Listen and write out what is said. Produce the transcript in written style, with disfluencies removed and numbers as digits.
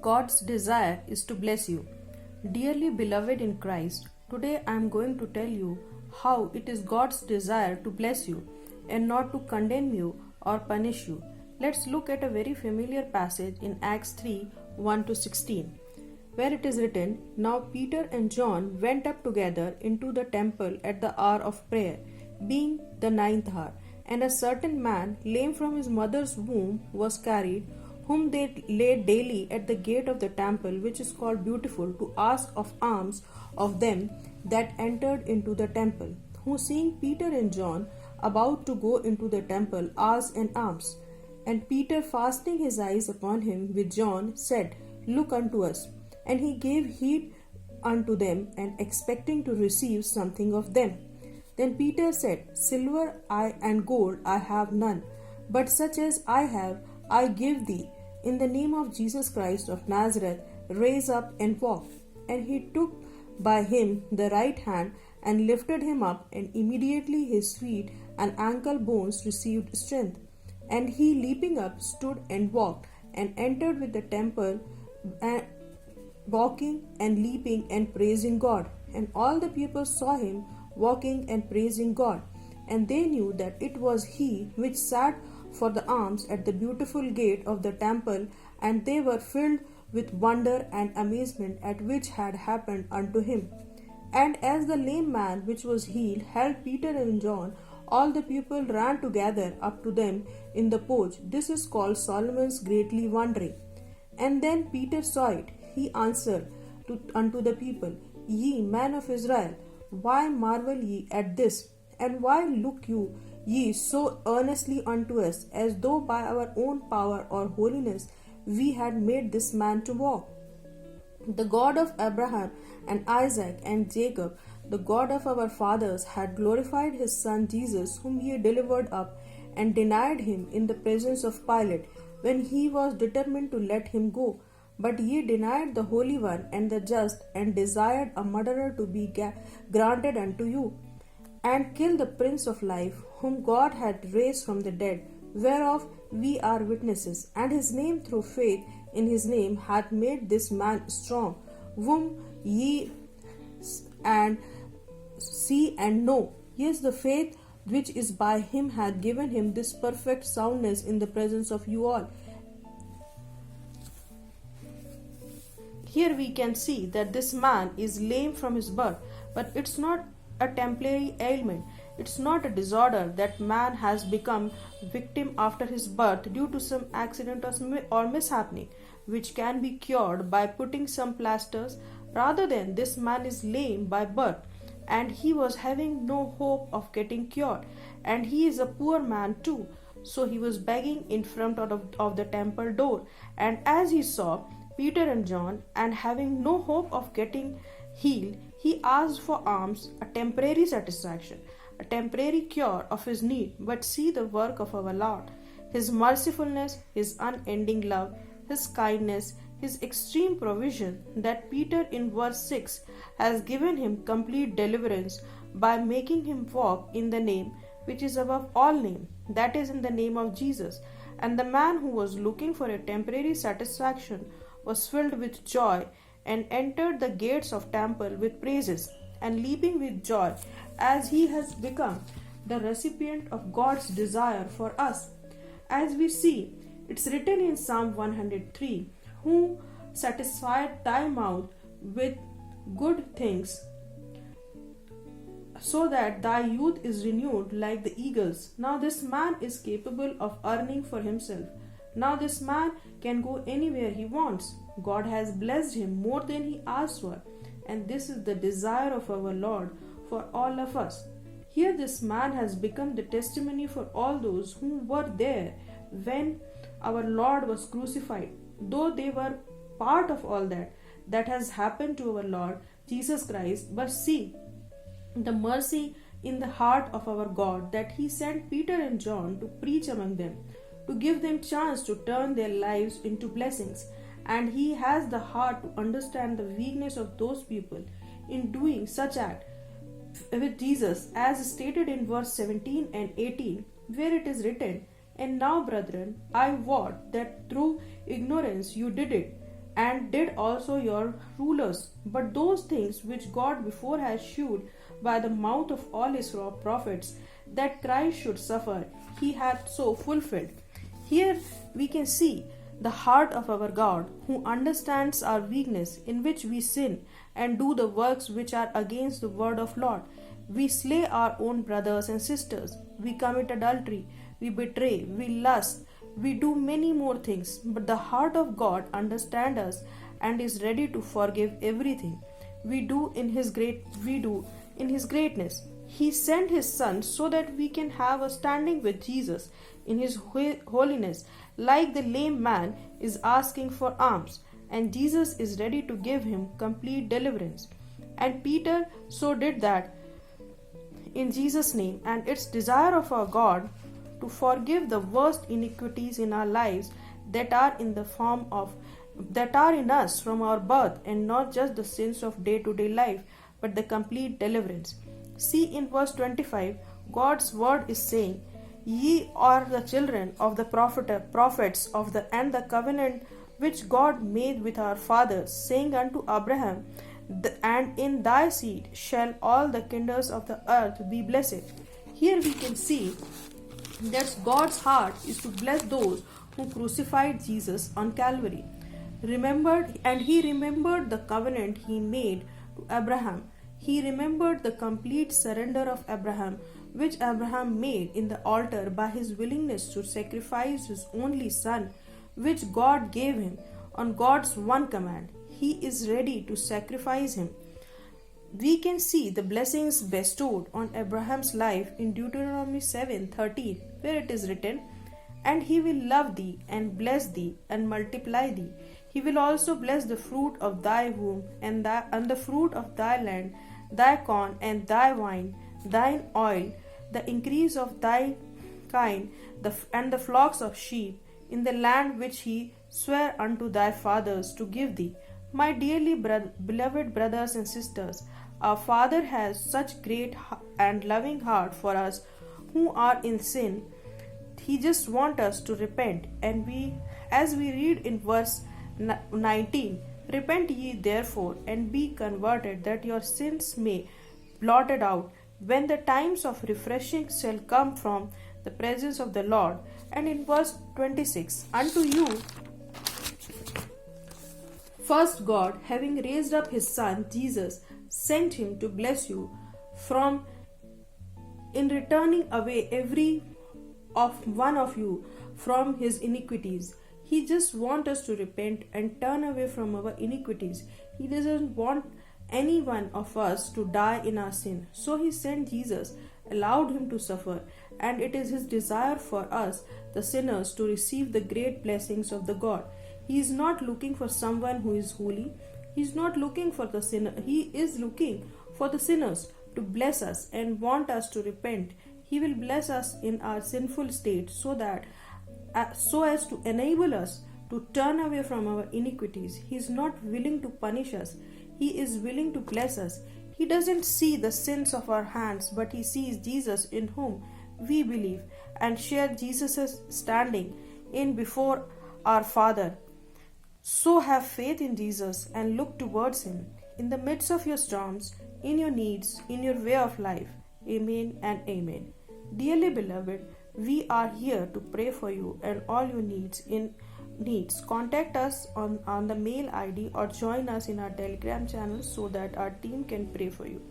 God's desire is to bless you. Dearly beloved in Christ, today I am going to tell you how it is God's desire to bless you and not to condemn you or punish you. Let's look at a very familiar passage in Acts 3 1 to 16, where it is written, Now Peter and John went up together into the temple at the hour of prayer, being the ninth hour. And a certain man, lame from his mother's womb, was carried, whom they laid daily at the gate of the temple, which is called Beautiful, to ask of alms of them that entered into the temple, who seeing Peter and John about to go into the temple, asked an alms. And Peter, fastening his eyes upon him with John, said, Look unto us. And he gave heed unto them, and expecting to receive something of them. Then Peter said, Silver and gold I have none, but such as I have I give thee. In the name of Jesus Christ of Nazareth, raise up and walk. And he took by him the right hand and lifted him up, and immediately his feet and ankle bones received strength. And he, leaping up, stood and walked, and entered with the temple, and walking and leaping and praising God. And all the people saw him walking and praising God. And they knew that it was he which sat for the alms at the Beautiful gate of the temple, and they were filled with wonder and amazement at which had happened unto him. And as the lame man which was healed held Peter and John, all the people ran together up to them in the porch. This is called Solomon's greatly wondering. And then Peter saw it. He answered unto the people, Ye men of Israel, why marvel ye at this? And why look you ye so earnestly unto us, as though by our own power or holiness we had made this man to walk? The God of Abraham and Isaac and Jacob, the God of our fathers, had glorified his Son Jesus, whom he delivered up and denied him in the presence of Pilate, when he was determined to let him go. But ye denied the Holy One and the Just, and desired a murderer to be granted unto you, and killed the Prince of Life, whom God had raised from the dead, whereof we are witnesses. And his name, through faith in his name, hath made this man strong, whom ye and see and know. Yes, the faith which is by him hath given him this perfect soundness in the presence of you all. Here we can see that this man is lame from his birth, but it's not a temporary ailment. It's not a disorder that man has become victim after his birth due to some accident or mishappening, which can be cured by putting some plasters. Rather than this man is lame by birth, and he was having no hope of getting cured, and he is a poor man too. So he was begging in front of the temple door, and as he saw Peter and John, and having no hope of getting healed, he asked for alms, a temporary satisfaction, a temporary cure of his need. But see the work of our Lord, his mercifulness, his unending love, his kindness, his extreme provision, that Peter in verse 6 has given him complete deliverance by making him walk in the name which is above all name, that is, in the name of Jesus. And the man who was looking for a temporary satisfaction was filled with joy, and entered the gates of temple with praises, and leaping with joy, as he has become the recipient of God's desire for us. As we see, it's written in Psalm 103, Who satisfied thy mouth with good things, so that thy youth is renewed like the eagles. Now this man is capable of earning for himself. Now this man can go anywhere he wants. God has blessed him more than he asked for, and this is the desire of our Lord for all of us. Here this man has become the testimony for all those who were there when our Lord was crucified, though they were part of all that has happened to our Lord Jesus Christ. But see the mercy in the heart of our God, that he sent Peter and John to preach among them, to give them chance to turn their lives into blessings. And he has the heart to understand the weakness of those people in doing such act with Jesus, as stated in verse 17 and 18, where it is written, And now, brethren, I wot that through ignorance you did it, and did also your rulers. But those things which God before has shewed by the mouth of all his prophets, that Christ should suffer, he hath so fulfilled. Here we can see the heart of our God, who understands our weakness, in which we sin and do the works which are against the word of Lord. We slay our own brothers and sisters, we commit adultery, we betray, we lust, we do many more things, but the heart of God understands us and is ready to forgive everything. We do in his greatness. He sent his son so that we can have a standing with Jesus in his holiness, like the lame man is asking for alms, and Jesus is ready to give him complete deliverance. And Peter so did that in Jesus' name, and it's desire of our God to forgive the worst iniquities in our lives that are in us from our birth, and not just the sins of day-to-day life, but the complete deliverance. See in verse 25, God's word is saying, "Ye are the children of the prophets and the covenant which God made with our fathers, saying unto Abraham, and in thy seed shall all the kindreds of the earth be blessed." Here we can see that God's heart is to bless those who crucified Jesus on Calvary. He remembered the covenant he made to Abraham. He remembered the complete surrender of Abraham, which Abraham made in the altar by his willingness to sacrifice his only son, which God gave him on God's one command. He is ready to sacrifice him. We can see the blessings bestowed on Abraham's life in Deuteronomy 7:13, where it is written, "And he will love thee and bless thee and multiply thee. He will also bless the fruit of thy womb and the fruit of thy land, thy corn and thy wine, thine oil, the increase of thy kind, and the flocks of sheep, in the land which he sware unto thy fathers to give thee." My dearly beloved brothers and sisters, our Father has such great and loving heart for us who are in sin. He just wants us to repent, and as we read in verse 19, "Repent ye therefore and be converted, that your sins may blotted out, when the times of refreshing shall come from the presence of the Lord." And in verse 26, "Unto you first God, having raised up his Son Jesus, sent him to bless you from in returning away every one of you from his iniquities." He just wants us to repent and turn away from our iniquities. He doesn't want any one of us to die in our sin. So he sent Jesus, allowed him to suffer, and it is his desire for us, the sinners, to receive the great blessings of the God. He is not looking for someone who is holy. He is not looking for the sinner. He is looking for the sinners to bless us and want us to repent. He will bless us in our sinful state so as to enable us to turn away from our iniquities. He is not willing to punish us. He is willing to bless us. He doesn't see the sins of our hands, but he sees Jesus, in whom we believe and share Jesus' standing in before our Father. So have faith in Jesus and look towards him in the midst of your storms, in your needs, in your way of life. Amen and amen. Dearly beloved, we are here to pray for you and all your needs. Contact us on the mail ID or join us in our Telegram channel so that our team can pray for you.